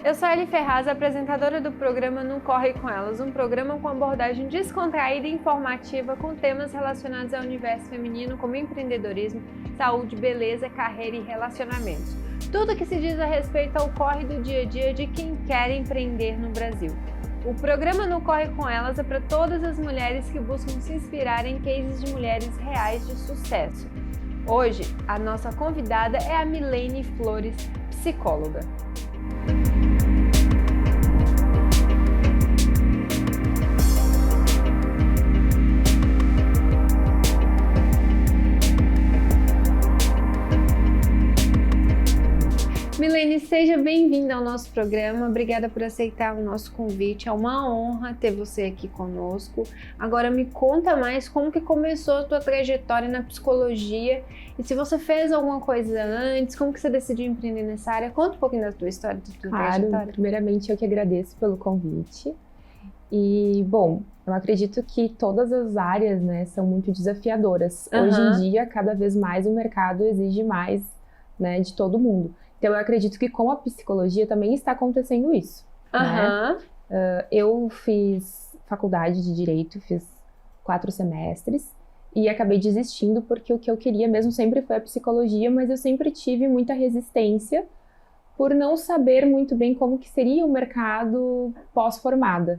Eu sou a Eli Ferraz, apresentadora do programa Não Corre Com Elas, um programa com abordagem descontraída e informativa com temas relacionados ao universo feminino, como empreendedorismo, saúde, beleza, carreira e relacionamentos. Tudo que se diz a respeito ao corre do dia a dia de quem quer empreender no Brasil. O programa Não Corre Com Elas é para todas as mulheres que buscam se inspirar em cases de mulheres reais de sucesso. Hoje, a nossa convidada é a Milene Flores, psicóloga. Milene, seja bem-vinda ao nosso programa. Obrigada por aceitar o nosso convite. É uma honra ter você aqui conosco. Agora me conta mais como que começou a tua trajetória na psicologia e se você fez alguma coisa antes, como que você decidiu empreender nessa área. Conta um pouquinho da tua história, da tua trajetória. Primeiramente eu que agradeço pelo convite. E, bom, eu acredito que todas as áreas, né, são muito desafiadoras. Hoje em dia, cada vez mais o mercado exige mais, né, de todo mundo. Então, eu acredito que com a psicologia também está acontecendo isso. Né? Eu fiz faculdade de Direito, fiz 4 semestres e acabei desistindo porque o que eu queria mesmo sempre foi a psicologia, mas eu sempre tive muita resistência por não saber muito bem como que seria o mercado pós-formada.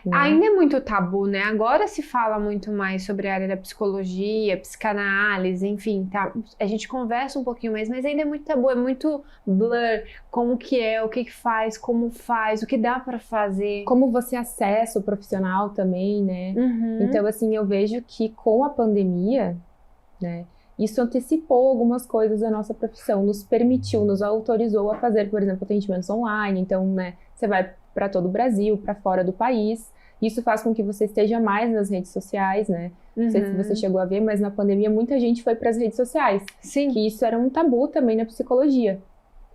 Né? Ainda é muito tabu, né? Agora se fala muito mais sobre a área da psicologia, psicanálise, enfim, tá? A gente conversa um pouquinho mais, mas ainda é muito tabu, é muito blur, como que é, o que faz, como faz, o que dá pra fazer. Como você acessa o profissional também, né? Então, assim, eu vejo que com a pandemia, né, isso antecipou algumas coisas da nossa profissão, nos permitiu, nos autorizou a fazer, por exemplo, atendimentos online. Então, né, você vai para todo o Brasil, para fora do país. Isso faz com que você esteja mais nas redes sociais, né? Não sei se você chegou a ver, mas na pandemia muita gente foi para as redes sociais. Sim. Que isso era um tabu também na psicologia,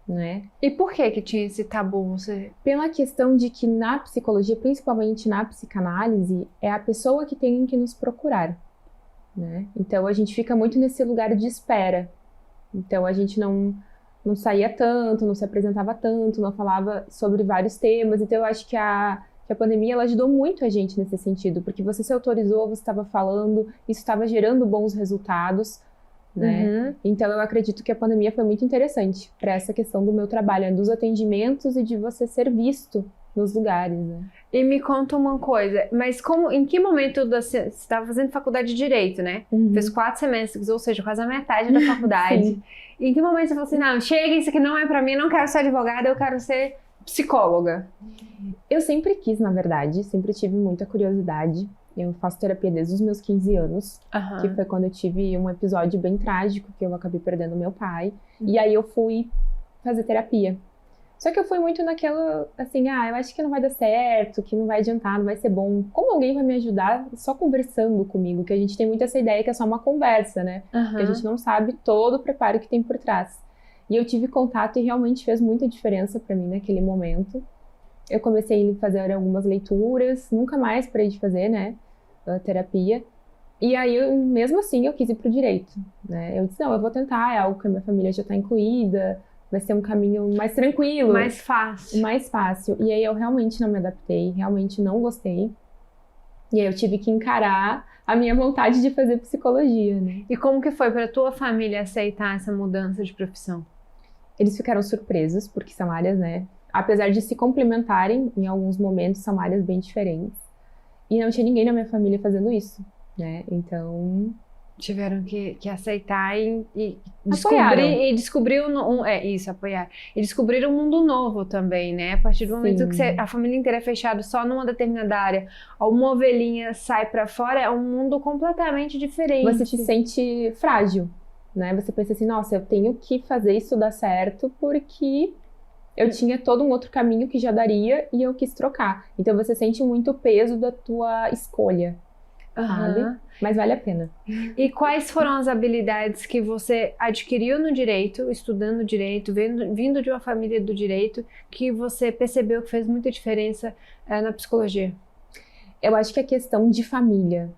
né? E por que tinha esse tabu? Pela questão de que na psicologia, principalmente na psicanálise, é a pessoa que tem que nos procurar, né? Então a gente fica muito nesse lugar de espera. Então a gente não saía tanto, não se apresentava tanto, não falava sobre vários temas. Então eu acho que a pandemia ela ajudou muito a gente nesse sentido, porque você se autorizou, você estava falando, isso estava gerando bons resultados, né? Então eu acredito que a pandemia foi muito interessante para essa questão do meu trabalho, dos atendimentos e de você ser visto nos lugares, né? E me conta uma coisa, mas em que momento você estava fazendo faculdade de Direito, né? Fez 4 semestres, ou seja, quase a metade da faculdade. Sim. E em que momento você falou assim, não, chega, isso aqui não é pra mim, não quero ser advogada, eu quero ser psicóloga? Eu sempre quis, na verdade, sempre tive muita curiosidade. Eu faço terapia desde os meus 15 anos, que foi quando eu tive um episódio bem trágico, que eu acabei perdendo meu pai. E aí eu fui fazer terapia. Só que eu fui muito naquela, assim, eu acho que não vai dar certo, que não vai adiantar, não vai ser bom. Como alguém vai me ajudar só conversando comigo? Que a gente tem muito essa ideia que é só uma conversa, né? Que a gente não sabe todo o preparo que tem por trás. E eu tive contato e realmente fez muita diferença pra mim naquele momento. Eu comecei a fazer algumas leituras, nunca mais parei de fazer, né, a terapia. E aí, mesmo assim, eu quis ir pro direito, né? Eu disse, não, eu vou tentar, é algo que a minha família já tá incluída, vai ser um caminho mais tranquilo. Mais fácil. Mais fácil. E aí eu realmente não me adaptei, realmente não gostei. E aí eu tive que encarar a minha vontade de fazer psicologia, né? E como que foi pra tua família aceitar essa mudança de profissão? Eles ficaram surpresos, porque são áreas, né? Apesar de se complementarem, em alguns momentos são áreas bem diferentes. E não tinha ninguém na minha família fazendo isso, né? Então tiveram que aceitar e descobrir apoiar. E descobrir um mundo novo também, né? A partir do momento que a família inteira é fechada só numa determinada área, uma ovelhinha sai pra fora, é um mundo completamente diferente. Você se sente frágil, né? Você pensa assim, nossa, eu tenho que fazer isso dar certo porque eu tinha todo um outro caminho que já daria e eu quis trocar. Então você sente muito o peso da tua escolha. Sabe? Mas vale a pena. E quais foram as habilidades que você adquiriu no direito, estudando direito, vindo de uma família do direito, que você percebeu que fez muita diferença na psicologia? Eu acho que a questão de família,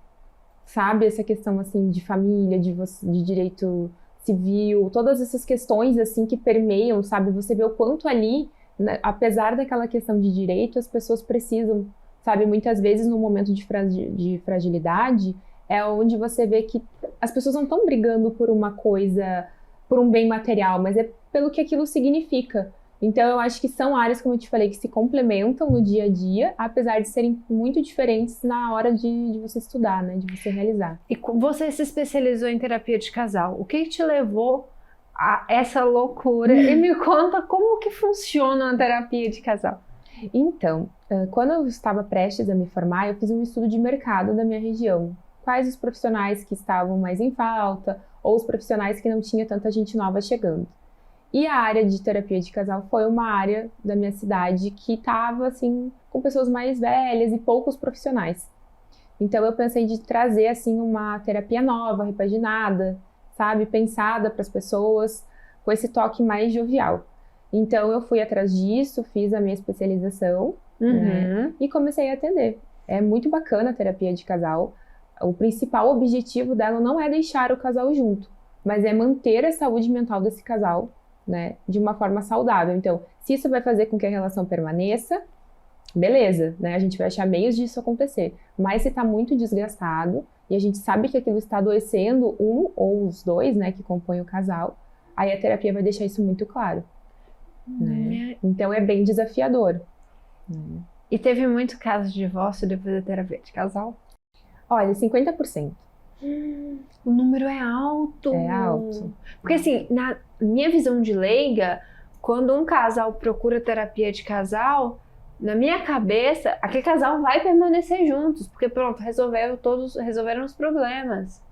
sabe? Essa questão assim de família, de direito civil, todas essas questões assim que permeiam, sabe? Você vê o quanto ali né, apesar daquela questão de direito, as pessoas precisam, sabe, muitas vezes no momento de fragilidade, é onde você vê que as pessoas não estão brigando por uma coisa, por um bem material, mas é pelo que aquilo significa. Então, eu acho que são áreas, como eu te falei, que se complementam no dia a dia, apesar de serem muito diferentes na hora de você estudar, né? De você realizar. E você se especializou em terapia de casal. O que te levou a essa loucura? E me conta como que funciona a terapia de casal. Então, quando eu estava prestes a me formar, eu fiz um estudo de mercado da minha região. Quais os profissionais que estavam mais em falta, ou os profissionais que não tinha tanta gente nova chegando. E a área de terapia de casal foi uma área da minha cidade que estava, assim, com pessoas mais velhas e poucos profissionais. Então, eu pensei de trazer, assim, uma terapia nova, repaginada, sabe? Pensada para as pessoas, com esse toque mais jovial. Então, eu fui atrás disso, fiz a minha especialização, né? E comecei a atender. É muito bacana a terapia de casal. O principal objetivo dela não é deixar o casal junto, mas é manter a saúde mental desse casal, né, de uma forma saudável. Então, se isso vai fazer com que a relação permaneça, beleza, né, a gente vai achar meios disso acontecer. Mas se está muito desgastado e a gente sabe que aquilo está adoecendo um ou os dois, né, que compõem o casal, aí a terapia vai deixar isso muito claro. Né? Então, é bem desafiador. E teve muito caso de divórcio depois da terapia de casal? Olha, 50%. O número é alto. É alto. Porque assim, na minha visão de leiga, quando um casal procura terapia de casal, na minha cabeça, aquele casal vai permanecer juntos, porque pronto, resolveram os problemas.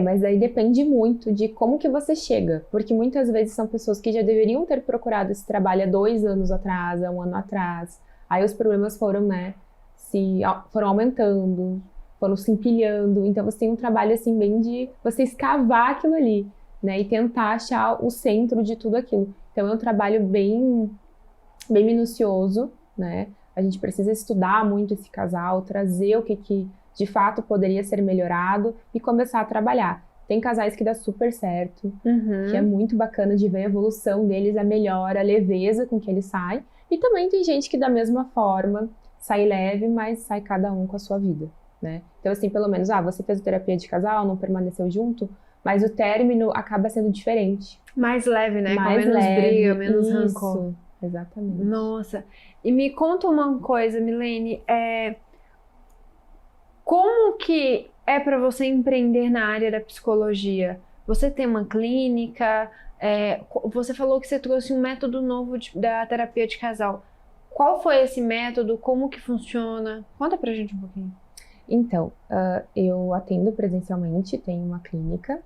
Mas aí depende muito de como que você chega, porque muitas vezes são pessoas que já deveriam ter procurado esse trabalho há 2 anos atrás, há 1 ano atrás. Aí os problemas foram, né, foram aumentando, foram se empilhando. Então você tem um trabalho assim bem de você escavar aquilo ali, né, e tentar achar o centro de tudo aquilo. Então é um trabalho bem minucioso, né? A gente precisa estudar muito esse casal, trazer o que de fato poderia ser melhorado e começar a trabalhar. Tem casais que dá super certo, que é muito bacana de ver a evolução deles, a melhora, a leveza com que eles saem. E também tem gente que da mesma forma sai leve, mas sai cada um com a sua vida, né? Então assim, pelo menos, você fez a terapia de casal, não permaneceu junto, mas o término acaba sendo diferente. Mais leve, né? Mais com menos leve, briga, menos isso, rancor. Exatamente. Nossa. E me conta uma coisa, Milene, como que é para você empreender na área da psicologia? Você tem uma clínica? Você falou que você trouxe um método novo da terapia de casal. Qual foi esse método? Como que funciona? Conta pra gente um pouquinho. Então, eu atendo presencialmente, tenho uma clínica,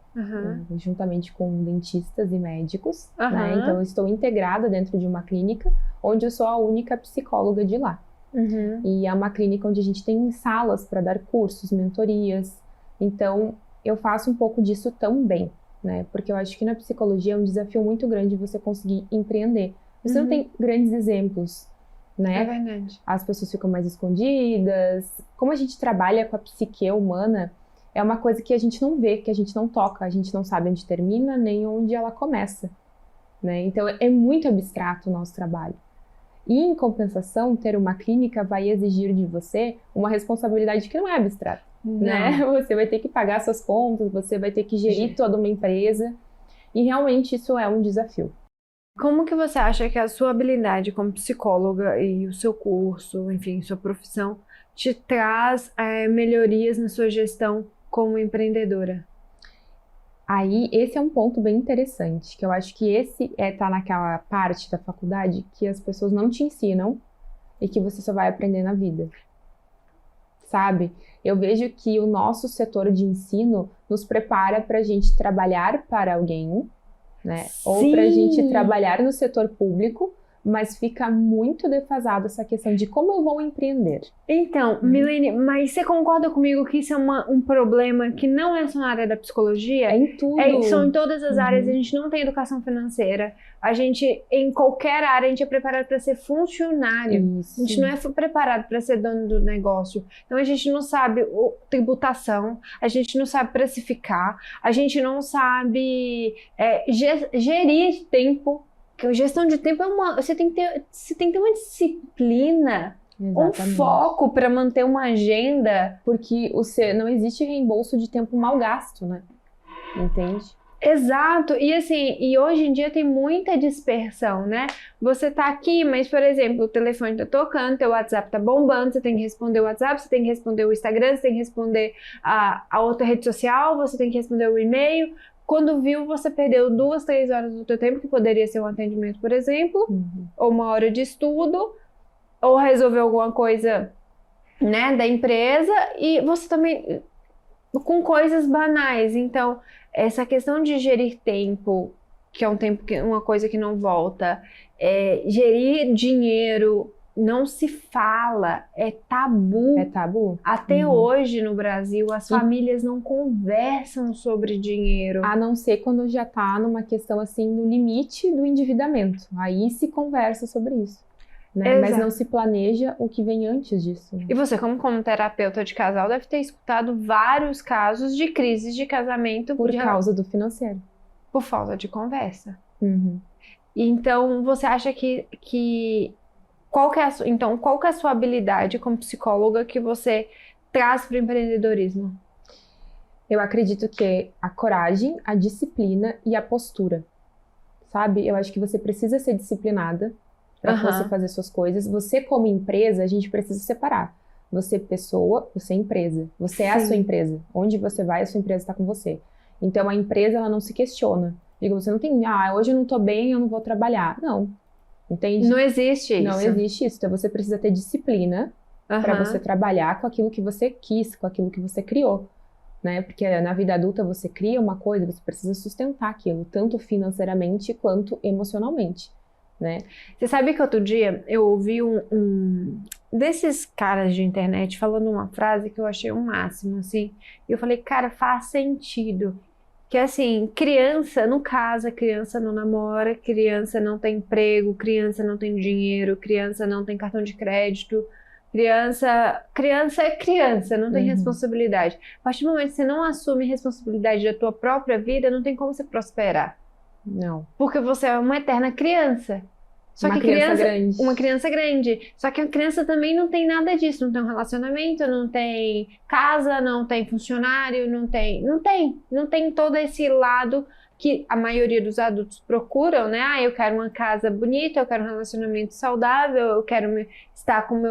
juntamente com dentistas e médicos, né? Então eu estou integrada dentro de uma clínica, onde eu sou a única psicóloga de lá. E é uma clínica onde a gente tem salas para dar cursos, mentorias. Então, eu faço um pouco disso também, né? Porque eu acho que na psicologia é um desafio muito grande você conseguir empreender. Você não tem grandes exemplos, né? É verdade. As pessoas ficam mais escondidas. Como a gente trabalha com a psique humana, é uma coisa que a gente não vê, que a gente não toca, a gente não sabe onde termina, nem onde ela começa, né? Então, é muito abstrato o nosso trabalho. E, em compensação, ter uma clínica vai exigir de você uma responsabilidade que não é abstrata, né? Você vai ter que pagar suas contas, você vai ter que gerir toda uma empresa, e realmente isso é um desafio. Como que você acha que a sua habilidade como psicóloga e o seu curso, enfim, sua profissão, te traz melhorias na sua gestão como empreendedora? Aí, esse é um ponto bem interessante, que eu acho que esse tá naquela parte da faculdade que as pessoas não te ensinam e que você só vai aprender na vida, sabe? Eu vejo que o nosso setor de ensino nos prepara para a gente trabalhar para alguém, né? Ou para a gente trabalhar no setor público, mas fica muito defasado essa questão de como eu vou empreender. Então, Milene, mas você concorda comigo que isso é um problema que não é só na área da psicologia? É em tudo. São em todas as áreas. A gente não tem educação financeira. A gente, em qualquer área, a gente é preparado para ser funcionário. Isso. A gente não é preparado para ser dono do negócio. Então, a gente não sabe tributação, a gente não sabe precificar, a gente não sabe gerir tempo. gestão de tempo você tem que ter uma disciplina, Exatamente. um foco para manter uma agenda. Porque não existe reembolso de tempo mal gasto, né? Entende? Exato, e assim, e hoje em dia tem muita dispersão, né? Você tá aqui, mas, por exemplo, o telefone tá tocando, teu WhatsApp tá bombando, você tem que responder o WhatsApp, você tem que responder o Instagram, você tem que responder a outra rede social, você tem que responder o e-mail. Quando viu, você perdeu 2, 3 horas do teu tempo, que poderia ser um atendimento, por exemplo, ou 1 hora de estudo, ou resolver alguma coisa, né, da empresa, e você também, com coisas banais. Então, essa questão de gerir tempo, que é uma coisa que não volta, gerir dinheiro, não se fala, é tabu. É tabu. Até hoje no Brasil, as famílias não conversam sobre dinheiro. A não ser quando já tá numa questão assim, no limite do endividamento. Aí se conversa sobre isso. Né? Mas não se planeja o que vem antes disso. E você, como terapeuta de casal, deve ter escutado vários casos de crises de casamento por causa do financeiro. Por falta de conversa. Então, você acha que qual que é a sua habilidade como psicóloga que você traz para o empreendedorismo? Eu acredito que a coragem, a disciplina e a postura. Sabe? Eu acho que você precisa ser disciplinada para você fazer suas coisas. Você, como empresa, a gente precisa separar. Você pessoa, você empresa. Você é a sua empresa. Onde você vai, a sua empresa está com você. Então, a empresa, ela não se questiona. Diga, você não tem, hoje eu não tô bem, eu não vou trabalhar. Não. Entende? Não existe isso. Não existe isso. Então, você precisa ter disciplina para você trabalhar com aquilo que você quis, com aquilo que você criou. Né? Porque na vida adulta, você cria uma coisa, você precisa sustentar aquilo, tanto financeiramente quanto emocionalmente. Né? Você sabe que outro dia eu ouvi um desses caras de internet falando uma frase que eu achei o máximo, assim, e eu falei, cara, faz sentido, que assim, criança não casa, criança não namora, criança não tem emprego, criança não tem dinheiro, criança não tem cartão de crédito, criança é criança, não tem responsabilidade. A partir do momento que você não assume responsabilidade da tua própria vida, não tem como você prosperar. Não. Porque você é uma eterna criança. Só uma que criança grande. Uma criança grande. Só que a criança também não tem nada disso. Não tem um relacionamento, não tem casa, não tem funcionário, não tem todo esse lado que a maioria dos adultos procuram, né? Eu quero uma casa bonita, eu quero um relacionamento saudável, eu quero estar com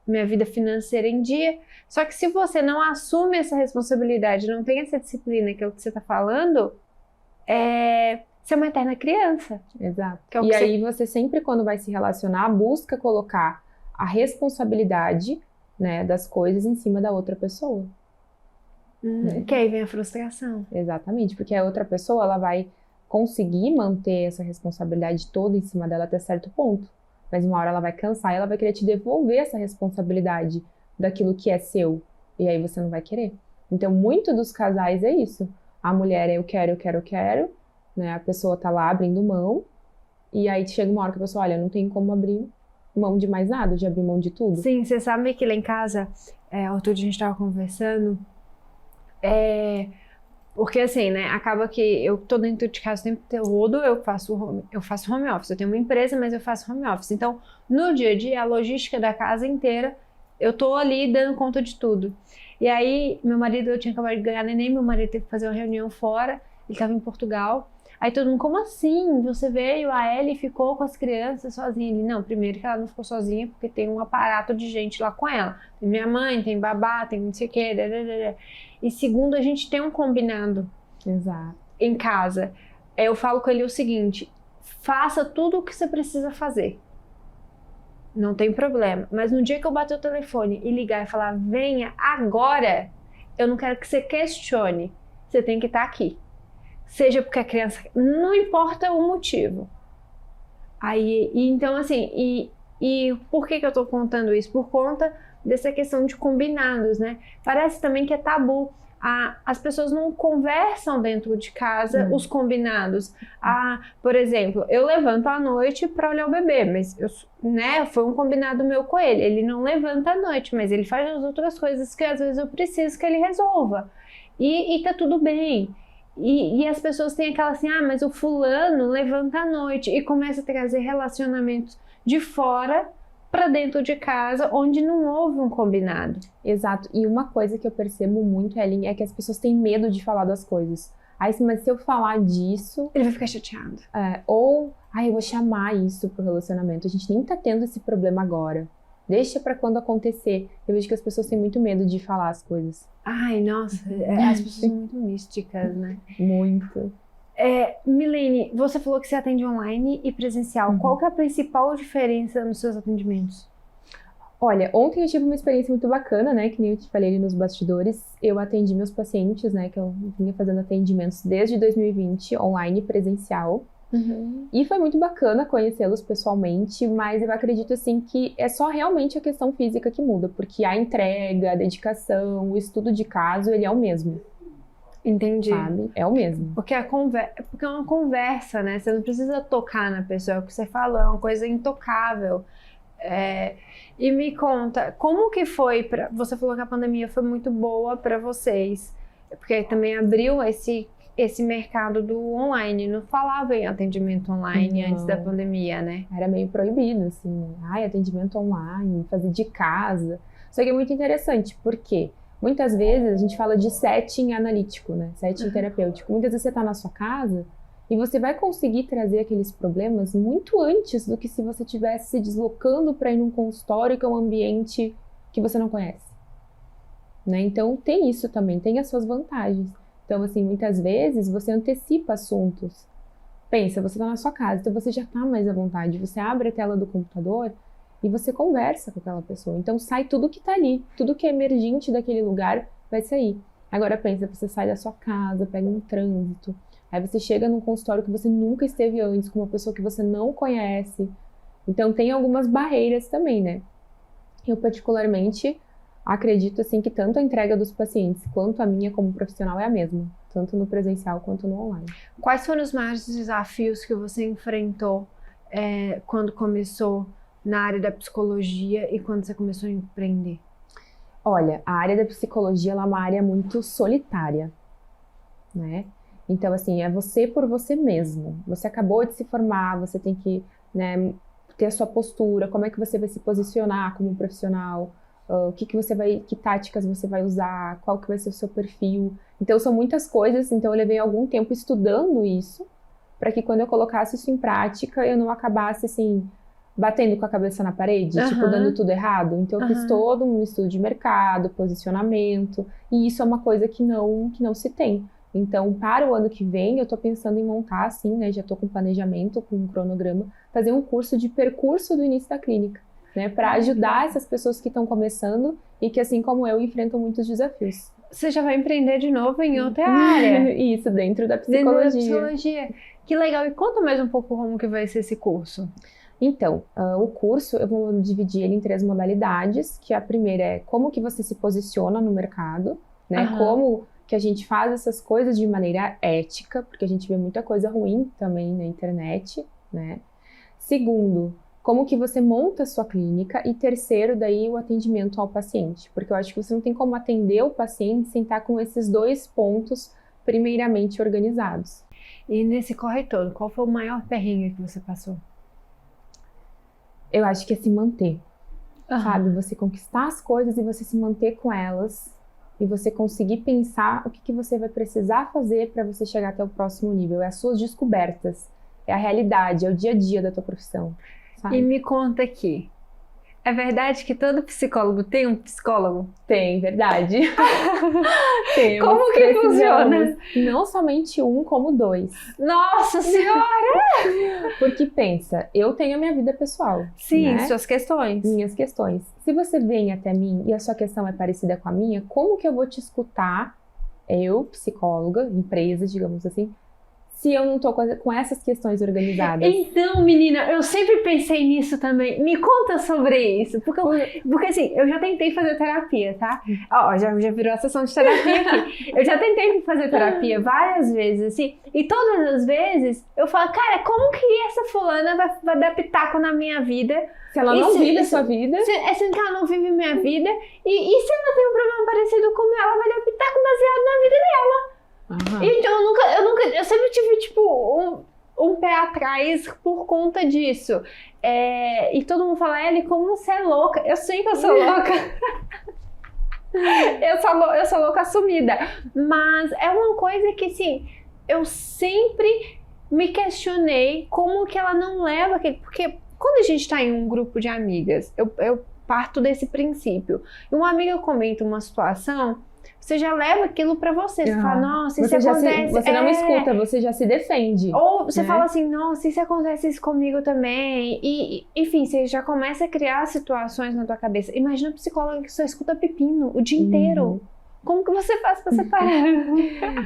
minha vida financeira em dia. Só que se você não assume essa responsabilidade, não tem essa disciplina, que é o que você está falando, você é uma eterna criança. Exato. E aí você sempre, quando vai se relacionar, busca colocar a responsabilidade, né, das coisas em cima da outra pessoa. Né? Que aí vem a frustração. Exatamente, porque a outra pessoa, ela vai conseguir manter essa responsabilidade toda em cima dela até certo ponto. Mas uma hora ela vai cansar e ela vai querer te devolver essa responsabilidade daquilo que é seu. E aí você não vai querer. Então, muito dos casais é isso. A mulher é eu quero, né? A pessoa tá lá abrindo mão, e aí chega uma hora que a pessoa, olha, não tem como abrir mão de mais nada, de abrir mão de tudo. Sim, você sabe que lá em casa, outro dia a gente tava conversando, porque assim, né, acaba que eu tô dentro de casa o tempo todo, eu faço home office, eu tenho uma empresa, mas eu faço home office. Então, no dia a dia, a logística da casa inteira, eu tô ali dando conta de tudo. E aí, meu marido, eu tinha acabado de ganhar neném, meu marido teve que fazer uma reunião fora, ele tava em Portugal. Aí todo mundo, como assim? Você veio, a Ellie ficou com as crianças sozinha? Ele, não, primeiro que ela não ficou sozinha, porque tem um aparato de gente lá com ela. Tem minha mãe, tem babá, tem não sei o quê. E segundo, a gente tem um combinado. Exato. Em casa. Eu falo com ele o seguinte, faça tudo o que você precisa fazer. Não tem problema. Mas no dia que eu bater o telefone e ligar e falar, venha agora, eu não quero que você questione. Você tem que estar aqui. Seja porque a criança... Não importa o motivo. Então, assim... E por que eu tô contando isso? Por conta dessa questão de combinados, né? Parece também que é tabu. As pessoas não conversam dentro de casa os combinados. Por exemplo, eu levanto à noite para olhar o bebê, mas foi um combinado meu com ele. Ele não levanta à noite, mas ele faz as outras coisas que às vezes eu preciso que ele resolva. E tá tudo bem. E as pessoas têm aquela assim, mas o fulano levanta à noite e começa a trazer relacionamentos de fora para dentro de casa, onde não houve um combinado. Exato. E uma coisa que eu percebo muito, Ellen, é que as pessoas têm medo de falar das coisas. Mas se eu falar disso... Ele vai ficar chateado. Eu vou chamar isso pro relacionamento. A gente nem tá tendo esse problema agora. Deixa pra quando acontecer. Eu vejo que as pessoas têm muito medo de falar as coisas. Ai, nossa, as pessoas são muito místicas, né? Muito. Milene, você falou que você atende online e presencial. Qual que é a principal diferença nos seus atendimentos? Olha, ontem eu tive uma experiência muito bacana, né? Que nem eu te falei ali nos bastidores. Eu atendi meus pacientes, né? Que eu vinha fazendo atendimentos desde 2020, online e presencial. E foi muito bacana conhecê-los pessoalmente, mas eu acredito assim que é só realmente a questão física que muda, porque a entrega, a dedicação, o estudo de caso, ele é o mesmo. Entendi. Sabe? É o mesmo. Porque é uma conversa, né? Você não precisa tocar na pessoa, é o que você falou, é uma coisa intocável. E me conta, como que foi você falou que a pandemia foi muito boa para vocês, porque também abriu esse mercado do online, não falava em atendimento online antes da pandemia, né? Era meio proibido, assim, atendimento online, fazer de casa. Só que é muito interessante, porque muitas vezes a gente fala de setting analítico, né? Setting terapêutico. Muitas vezes você tá na sua casa e você vai conseguir trazer aqueles problemas muito antes do que se você estivesse se deslocando para ir num consultório que é um ambiente que você não conhece, né? Então tem isso também, tem as suas vantagens. Então, assim, muitas vezes você antecipa assuntos. Pensa, você tá na sua casa, então você já tá mais à vontade. Você abre a tela do computador e você conversa com aquela pessoa. Então sai tudo que tá ali, tudo que é emergente daquele lugar vai sair. Agora pensa, você sai da sua casa, pega um trânsito, aí você chega num consultório que você nunca esteve antes, com uma pessoa que você não conhece. Então tem algumas barreiras também, né? Eu particularmente acredito assim que tanto a entrega dos pacientes quanto a minha como profissional é a mesma, tanto no presencial quanto no online. Quais foram os maiores desafios que você enfrentou quando começou na área da psicologia e quando você começou a empreender? Olha, a área da psicologia ela é uma área muito solitária, né? Então, assim, é você por você mesmo. Você acabou de se formar, você tem que, né, ter a sua postura, como é que você vai se posicionar como profissional, que táticas você vai usar, qual que vai ser o seu perfil. Então, são muitas coisas, então eu levei algum tempo estudando isso, para que quando eu colocasse isso em prática, eu não acabasse, assim, batendo com a cabeça na parede, tipo, dando tudo errado. Então, eu fiz todo um estudo de mercado, posicionamento, e isso é uma coisa que não se tem. Então, para o ano que vem, eu tô pensando em montar, assim, né, já tô com planejamento, com um cronograma, fazer um curso de percurso do início da clínica, né, para ajudar essas pessoas que estão começando e que, assim como eu, enfrentam muitos desafios. Você já vai empreender de novo em outra área. Isso, dentro da psicologia. Dentro da psicologia. Que legal. E conta mais um pouco como que vai ser esse curso. Então, o curso, eu vou dividir ele em 3 modalidades, que a primeira é como que você se posiciona no mercado, né, como que a gente faz essas coisas de maneira ética, porque a gente vê muita coisa ruim também na internet, né. Segundo, como que você monta a sua clínica, e terceiro, daí o atendimento ao paciente, porque eu acho que você não tem como atender o paciente sem estar com esses 2 pontos primeiramente organizados. E nesse corre todo, qual foi o maior perrengue que você passou? Eu acho que é se manter, sabe? Você conquistar as coisas e você se manter com elas, e você conseguir pensar o que você vai precisar fazer para você chegar até o próximo nível. É as suas descobertas, é a realidade, é o dia a dia da tua profissão. Sabe? E me conta aqui, é verdade que todo psicólogo tem um psicólogo? Tem, verdade. Temos, como que funciona? Não somente um, como 2. Nossa Senhora! Porque pensa, eu tenho a minha vida pessoal. Sim, né? suas questões. Minhas questões. Se você vem até mim e a sua questão é parecida com a minha, como que eu vou te escutar, eu, psicóloga, empresa, digamos assim, se eu não tô com essas questões organizadas? Então, menina, eu sempre pensei nisso também. Me conta sobre isso. Porque assim, eu já tentei fazer terapia, tá? Ó, já virou a sessão de terapia aqui. Eu já tentei fazer terapia várias vezes, assim. E todas as vezes, eu falo, cara, como que essa fulana vai dar pitaco na minha vida? Se ela não vive a sua vida. Se ela não vive minha vida. E se ela tem um problema parecido com o meu, ela vai dar pitaco baseado na vida dela. Então atrás por conta disso. E todo mundo fala, Ellie, como você é louca? Eu sei que eu sou louca. Eu sou louca assumida. Mas é uma coisa que, assim, eu sempre me questionei como que ela não leva aquele... Porque quando a gente tá em um grupo de amigas, eu parto desse princípio. E uma amiga comenta uma situação, você já leva aquilo pra você. Você fala, nossa, isso acontece... Você não me escuta, você já se defende. Ou você fala assim, nossa, isso acontece isso comigo também. E, enfim, você já começa a criar situações na tua cabeça. Imagina um psicólogo que só escuta pepino o dia inteiro. Como que você faz pra separar?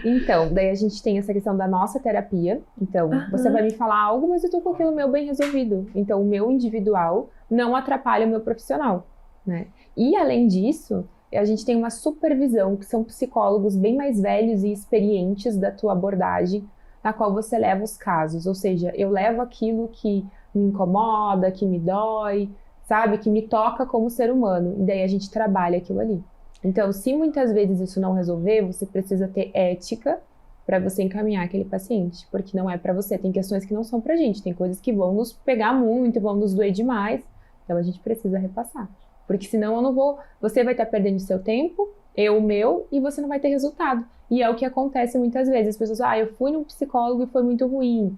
Então, daí a gente tem essa questão da nossa terapia. Então, você vai me falar algo, mas eu tô com aquilo meu bem resolvido. Então, o meu individual não atrapalha o meu profissional, né? E, além disso, a gente tem uma supervisão, que são psicólogos bem mais velhos e experientes da tua abordagem, na qual você leva os casos. Ou seja, eu levo aquilo que me incomoda, que me dói, sabe? Que me toca como ser humano. E daí a gente trabalha aquilo ali. Então, se muitas vezes isso não resolver, você precisa ter ética para você encaminhar aquele paciente, porque não é para você. Tem questões que não são pra gente, tem coisas que vão nos pegar muito, vão nos doer demais, então a gente precisa repassar. Porque senão eu não vou, você vai estar perdendo seu tempo, eu o meu, e você não vai ter resultado. E é o que acontece muitas vezes, as pessoas, eu fui num psicólogo e foi muito ruim,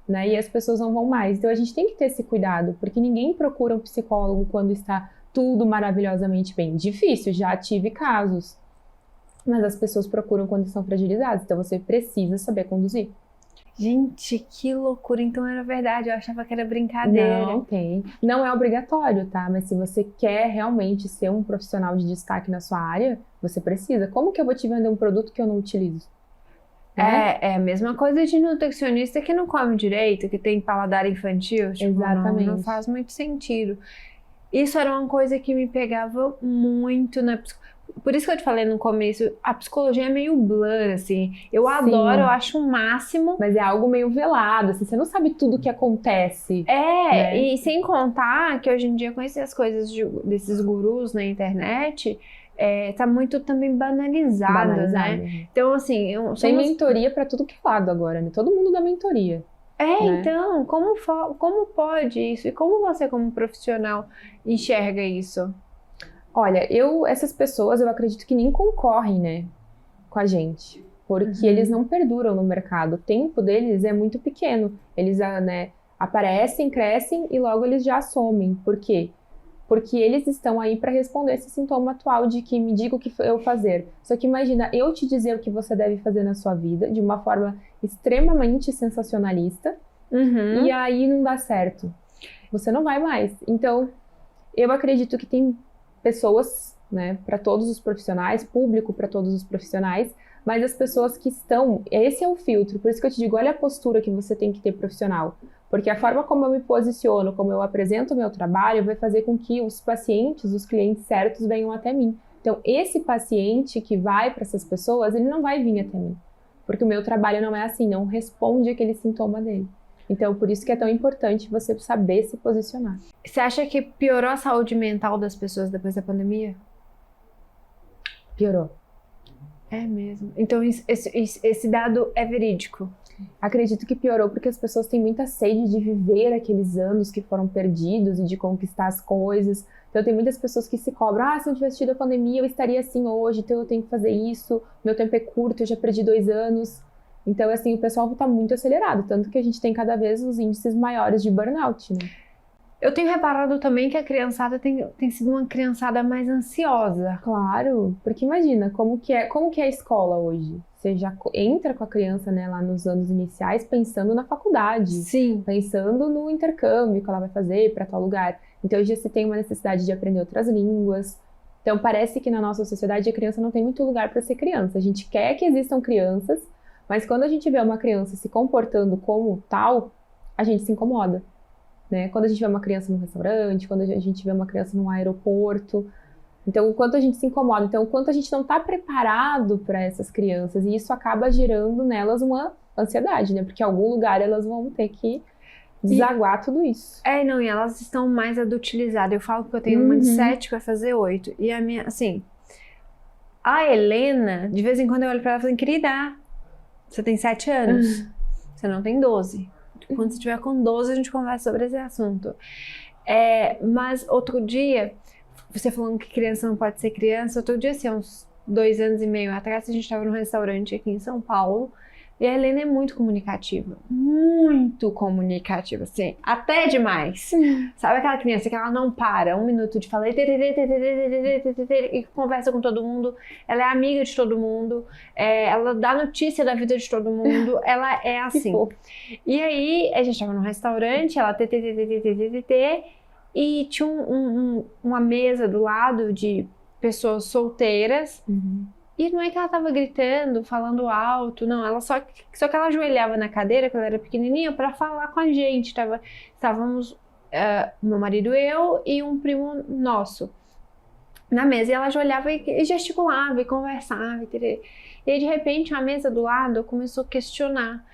né? E as pessoas não vão mais. Então a gente tem que ter esse cuidado, porque ninguém procura um psicólogo quando está tudo maravilhosamente bem. Difícil, já tive casos. Mas as pessoas procuram quando estão fragilizadas. Então você precisa saber conduzir. Gente, que loucura. Então era verdade, eu achava que era brincadeira. Não tem. Não é obrigatório, tá? Mas se você quer realmente ser um profissional de destaque na sua área, você precisa. Como que eu vou te vender um produto que eu não utilizo? É a mesma coisa de nutricionista que não come direito, que tem paladar infantil. Tipo, exatamente. Não faz muito sentido. Isso era uma coisa que me pegava muito na psicologia. Por isso que eu te falei no começo, a psicologia é meio blur, assim. Eu adoro, eu acho o máximo. Mas é algo meio velado, assim, você não sabe tudo o que acontece. Né? E sem contar que hoje em dia, com essas coisas desses gurus na internet, tá muito também banalizado, né? Então, assim... Tem mentoria pra tudo que é lado agora, né? Todo mundo dá mentoria. Né? Então, como pode isso? E como você, como profissional, enxerga isso? Olha, essas pessoas, eu acredito que nem concorrem, né, com a gente. Porque eles não perduram no mercado. O tempo deles é muito pequeno. Eles, né, aparecem, crescem e logo eles já somem. Por quê? Porque eles estão aí para responder esse sintoma atual de que me diga o que eu fazer. Só que imagina, eu te dizer o que você deve fazer na sua vida de uma forma extremamente sensacionalista e aí não dá certo. Você não vai mais. Então, eu acredito que tem pessoas, né, para todos os profissionais, público para todos os profissionais, mas as pessoas que estão, esse é o filtro, por isso que eu te digo, olha a postura que você tem que ter profissional, porque a forma como eu me posiciono, como eu apresento o meu trabalho, vai fazer com que os pacientes, os clientes certos venham até mim. Então, esse paciente que vai para essas pessoas, ele não vai vir até mim, porque o meu trabalho não é assim, não responde aquele sintoma dele. Então, por isso que é tão importante você saber se posicionar. Você acha que piorou a saúde mental das pessoas depois da pandemia? Piorou. É mesmo. Então, esse dado é verídico? Acredito que piorou porque as pessoas têm muita sede de viver aqueles anos que foram perdidos e de conquistar as coisas. Então, tem muitas pessoas que se cobram, se eu tivesse tido a pandemia, eu estaria assim hoje, então eu tenho que fazer isso, meu tempo é curto, eu já perdi 2 anos. Então, assim, o pessoal está muito acelerado, tanto que a gente tem cada vez os índices maiores de burnout, né? Eu tenho reparado também que a criançada tem sido uma criançada mais ansiosa. Claro, porque imagina, como que é a escola hoje? Você já entra com a criança, né, lá nos anos iniciais pensando na faculdade. Sim. Pensando no intercâmbio que ela vai fazer para tal lugar. Então, hoje você tem uma necessidade de aprender outras línguas. Então, parece que na nossa sociedade a criança não tem muito lugar para ser criança. A gente quer que existam crianças, mas quando a gente vê uma criança se comportando como tal, a gente se incomoda, né? Quando a gente vê uma criança num restaurante, quando a gente vê uma criança num aeroporto. Então, o quanto a gente se incomoda. Então, o quanto a gente não está preparado para essas crianças. E isso acaba gerando nelas uma ansiedade, né? Porque em algum lugar elas vão ter que desaguar tudo isso. Não, e elas estão mais adultilizadas. Eu falo que eu tenho uma de 7 que vai fazer 8. E a minha, assim... A Helena, de vez em quando eu olho para ela e falo, querida... Você tem 7 anos, você não tem 12. Quando você estiver com 12, a gente conversa sobre esse assunto. Mas outro dia, você falando que criança não pode ser criança, outro dia, assim, uns 2 anos e meio atrás, a gente estava num restaurante aqui em São Paulo, e a Helena é muito comunicativa, assim, até demais. Sabe aquela criança que ela não para 1 minuto de falar e conversa com todo mundo, ela é amiga de todo mundo, ela dá notícia da vida de todo mundo, ela é assim. E aí, a gente estava num restaurante, ela e tinha uma mesa do lado de pessoas solteiras. E não é que ela tava gritando, falando alto, não. Ela só que ela ajoelhava na cadeira, quando ela era pequenininha, para falar com a gente. Estávamos meu marido, eu e um primo nosso na mesa. E ela ajoelhava e gesticulava e conversava. E aí, de repente, a mesa do lado começou a questionar.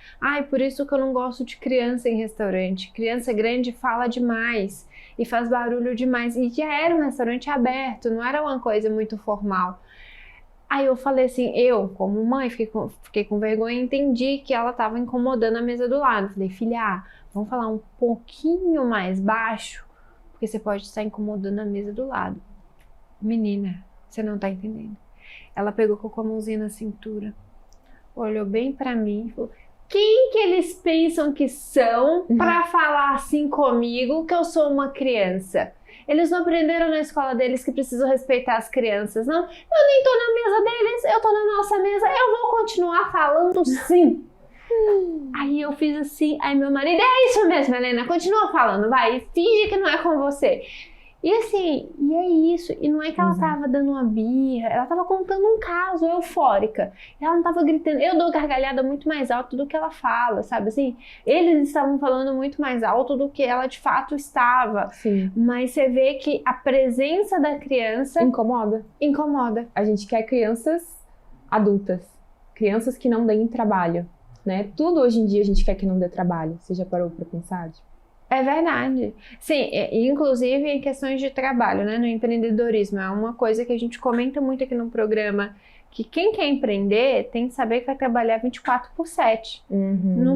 Por isso que eu não gosto de criança em restaurante. Criança grande fala demais e faz barulho demais. E já era um restaurante aberto, não era uma coisa muito formal. Aí eu falei assim, eu como mãe fiquei com vergonha e entendi que ela estava incomodando a mesa do lado. Falei, filha, vamos falar um pouquinho mais baixo, porque você pode estar incomodando a mesa do lado. Menina, você não tá entendendo. Ela pegou com a mãozinha na cintura, olhou bem pra mim e falou, quem que eles pensam que são pra falar assim comigo que eu sou uma criança? Eles não aprenderam na escola deles que precisam respeitar as crianças, não? Eu nem tô na mesa deles, eu tô na nossa mesa, eu vou continuar falando sim. Aí eu fiz assim, aí meu marido, é isso mesmo, Helena, continua falando, vai, finge que não é com você. E assim, e é isso, e não é que ela tava dando uma birra, ela tava contando um caso, eufórica. Ela não tava gritando, eu dou gargalhada muito mais alto do que ela fala, sabe assim? Eles estavam falando muito mais alto do que ela de fato estava. Sim. Mas você vê que a presença da criança incomoda. A gente quer crianças adultas, crianças que não deem trabalho, né? Tudo hoje em dia a gente quer que não dê trabalho. Você já parou pra pensar? É verdade. Sim, inclusive em questões de trabalho, né, no empreendedorismo, é uma coisa que a gente comenta muito aqui no programa, que quem quer empreender tem que saber que vai trabalhar 24/7.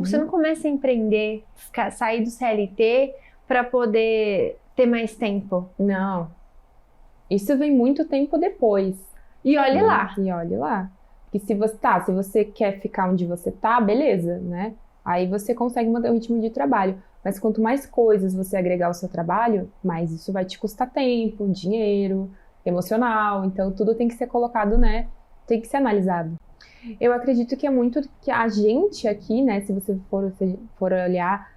Você não começa a empreender, sair do CLT para poder ter mais tempo. Não. Isso vem muito tempo depois. E olhe lá. E olhe lá. Porque se você quer ficar onde você tá, beleza, né? Aí você consegue manter o ritmo de trabalho. Mas quanto mais coisas você agregar ao seu trabalho, mais isso vai te custar tempo, dinheiro, emocional. Então tudo tem que ser colocado, né? Tem que ser analisado. Eu acredito que é muito que a gente aqui, né? Se você for olhar,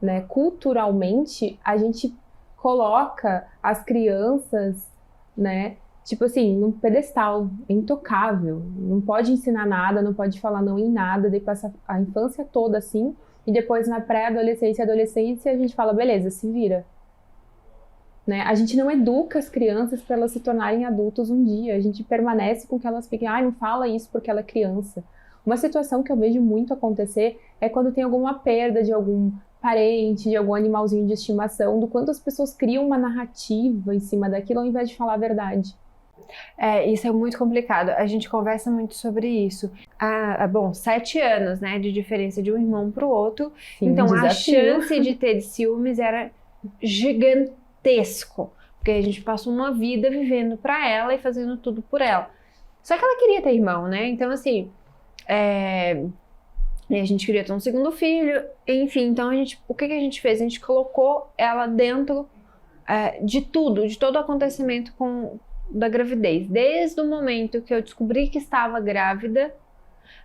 né, culturalmente, a gente coloca as crianças, né? Tipo assim, num pedestal, intocável. Não pode ensinar nada, não pode falar não em nada, daí passa a infância toda assim. E depois na pré-adolescência e adolescência a gente fala, beleza, se vira. Né? A gente não educa as crianças para elas se tornarem adultos um dia. A gente permanece com que elas fiquem, não fala isso porque ela é criança. Uma situação que eu vejo muito acontecer é quando tem alguma perda de algum parente, de algum animalzinho de estimação, do quanto as pessoas criam uma narrativa em cima daquilo ao invés de falar a verdade. Isso é muito complicado. A gente conversa muito sobre isso. 7 anos, né, de diferença de um irmão pro outro. Sim, então a chance de ter ciúmes era gigantesco. Porque a gente passou uma vida vivendo pra ela e fazendo tudo por ela. Só que ela queria ter irmão, né? Então assim, a gente queria ter um segundo filho. Enfim, então o que a gente fez? A gente colocou ela dentro de tudo, de todo o acontecimento da gravidez, desde o momento que eu descobri que estava grávida,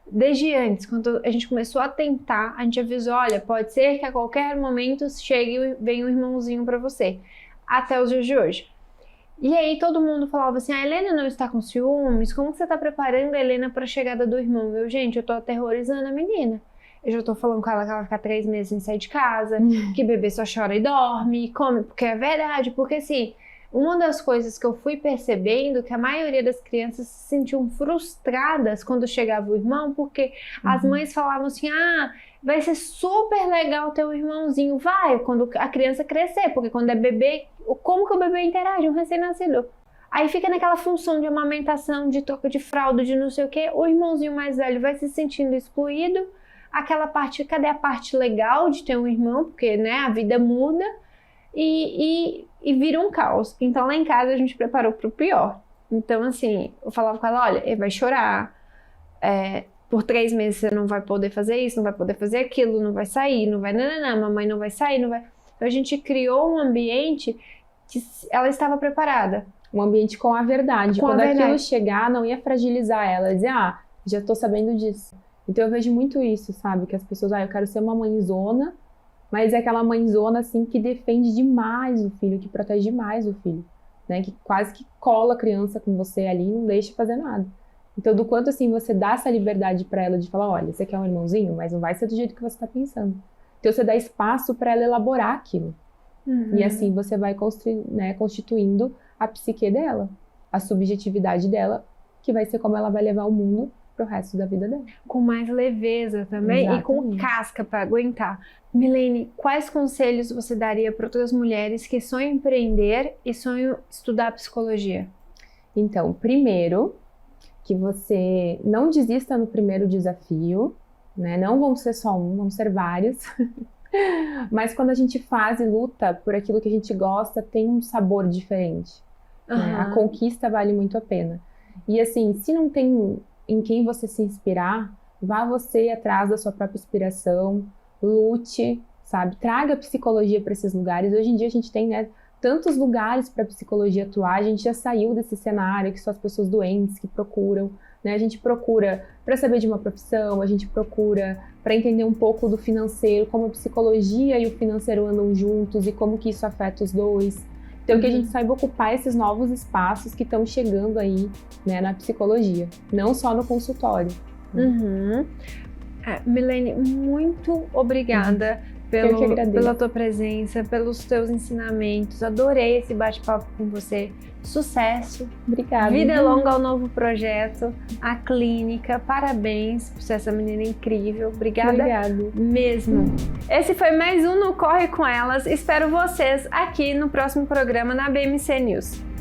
desde antes, quando a gente começou a tentar, a gente avisou, olha, pode ser que a qualquer momento chegue e venha um irmãozinho para você, até os dias de hoje. E aí todo mundo falava assim, a Helena não está com ciúmes, como você está preparando a Helena para a chegada do irmão? Gente, eu tô aterrorizando a menina. Eu já tô falando com ela que ela vai ficar 3 meses sem sair de casa, que bebê só chora e dorme, come, porque é verdade, porque assim, uma das coisas que eu fui percebendo que a maioria das crianças se sentiam frustradas quando chegava o irmão, porque as mães falavam assim, vai ser super legal ter um irmãozinho, vai, quando a criança crescer, porque quando é bebê, como que o bebê interage, um recém-nascido? Aí fica naquela função de amamentação, de troca de fralda, de não sei o quê, o irmãozinho mais velho vai se sentindo excluído, aquela parte, cadê a parte legal de ter um irmão? Porque, né, a vida muda e vira um caos. Então, lá em casa, a gente preparou pro pior. Então, assim, eu falava com ela, olha, ele vai chorar, por 3 meses você não vai poder fazer isso, não vai poder fazer aquilo, não vai sair, não vai, não, mamãe não vai sair, não vai... Então, a gente criou um ambiente que ela estava preparada. Um ambiente com a verdade. Quando aquilo chegar, não ia fragilizar ela, dizer, já tô sabendo disso. Então eu vejo muito isso, sabe? Que as pessoas, eu quero ser uma mãezona, mas é aquela mãezona, assim, que defende demais o filho, que protege demais o filho, né? Que quase que cola a criança com você ali e não deixa fazer nada. Então, do quanto, assim, você dá essa liberdade pra ela de falar, olha, você quer um irmãozinho, mas não vai ser do jeito que você tá pensando. Então, você dá espaço pra ela elaborar aquilo. E assim, você vai constituindo a psique dela, a subjetividade dela, que vai ser como ela vai levar o mundo pro resto da vida dela. Com mais leveza também. Exatamente. E com casca para aguentar. Milene, quais conselhos você daria para outras mulheres que sonham empreender e sonham estudar psicologia? Então, primeiro, que você não desista no primeiro desafio, né? Não vão ser só um, vão ser vários. Mas quando a gente faz e luta por aquilo que a gente gosta, tem um sabor diferente. Né? A conquista vale muito a pena. E assim, se não tem em quem você se inspirar, vá você atrás da sua própria inspiração, lute, sabe? Traga a psicologia para esses lugares. Hoje em dia a gente tem, né, tantos lugares para a psicologia atuar, a gente já saiu desse cenário que são as pessoas doentes que procuram, né? A gente procura para saber de uma profissão, a gente procura para entender um pouco do financeiro, como a psicologia e o financeiro andam juntos e como que isso afeta os dois. Então, que a gente saiba ocupar esses novos espaços que estão chegando aí, né, na psicologia, não só no consultório. Milene, muito obrigada pela tua presença, pelos teus ensinamentos. Adorei esse bate-papo com você. Sucesso. Obrigada. Vida longa ao novo projeto, a clínica. Parabéns por ser essa menina incrível. Obrigada mesmo. Esse foi mais um No Corre Com Elas. Espero vocês aqui no próximo programa na BMC News.